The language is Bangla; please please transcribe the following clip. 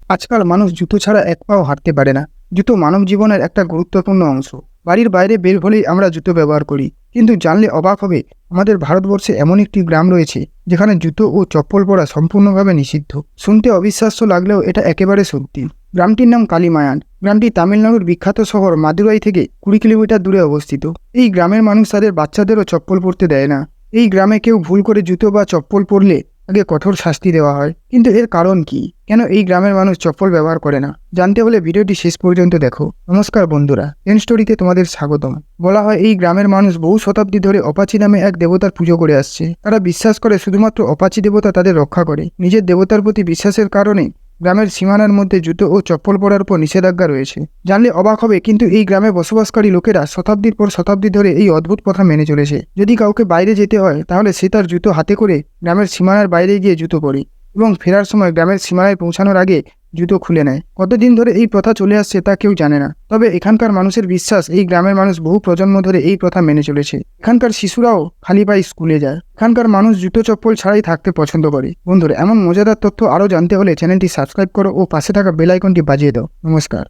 আজকাল মানুষ জুতো ছাড়া এক পাও হাঁটতে পারে না। জুতো মানব জীবনের একটা গুরুত্বপূর্ণ অংশ। বাড়ির বাইরে বের হলেই আমরা জুতো ব্যবহার করি, কিন্তু জানলে অবাক হবে, আমাদের ভারতবর্ষে এমন একটি গ্রাম রয়েছে যেখানে জুতো ও চপ্পল পরা সম্পূর্ণভাবে নিষিদ্ধ। শুনতে অবিশ্বাস্য লাগলেও এটা একেবারে সত্যি। গ্রামটির নাম কালিমায়ান। গ্রামটি তামিলনাড়ুর বিখ্যাত শহর মাদুরাই থেকে 20 কিলোমিটার দূরে অবস্থিত। এই গ্রামের মানুষ তাদের বাচ্চাদেরও চপ্পল পরতে দেয় না। এই গ্রামে কেউ ভুল করে জুতো বা চপ্পল পরলে আগে কঠোর শাস্তি দেওয়া হয়। কিন্তু এর কারণ কি? কেন এই গ্রামের মানুষ চপ্পল ব্যবহার করে না? জানতে হলে ভিডিওটি শেষ পর্যন্ত দেখো। নমস্কার বন্ধুরা, এন স্টোরিতে তোমাদের স্বাগতম। বলা হয় এই গ্রামের মানুষ বহু শতাব্দী ধরে অপাচি নামে এক দেবতার পুজো করে আসছে। তারা বিশ্বাস করে শুধুমাত্র অপাচি দেবতা তাদের রক্ষা করে। নিজের দেবতার প্রতি বিশ্বাসের কারণে গ্রামের সীমানার মধ্যে জুতো ও চপ্পল পরার উপর নিষেধাজ্ঞা রয়েছে। জানলে অবাক হবে, কিন্তু এই গ্রামে বসবাসকারী লোকেরা শতাব্দীর পর শতাব্দী ধরে এই অদ্ভুত প্রথা মেনে চলেছে। যদি কাউকে বাইরে যেতে হয় তাহলে সে তার জুতো হাতে করে গ্রামের সীমানার বাইরে গিয়ে জুতো পরে এবং ফেরার সময় গ্রামের সীমানায় পৌঁছানোর আগে জুতো খুলে নেয়। কতদিন ধরে এই প্রথা চলে আসছে তা কেউ জানে না। তবে এখানকার মানুষের বিশ্বাস, এই গ্রামের মানুষ বহু প্রজন্ম ধরে এই প্রথা মেনে চলেছে। এখানকার শিশুরাও খালি পায়ে স্কুলে যায়। এখানকার মানুষ জুতো চপ্পল ছাড়াই থাকতে পছন্দ করে। বন্ধুরা, এমন মজাদার তথ্য আরও জানতে হলে চ্যানেলটি সাবস্ক্রাইব করো ও পাশে থাকা বেল আইকনটি বাজিয়ে দাও। নমস্কার।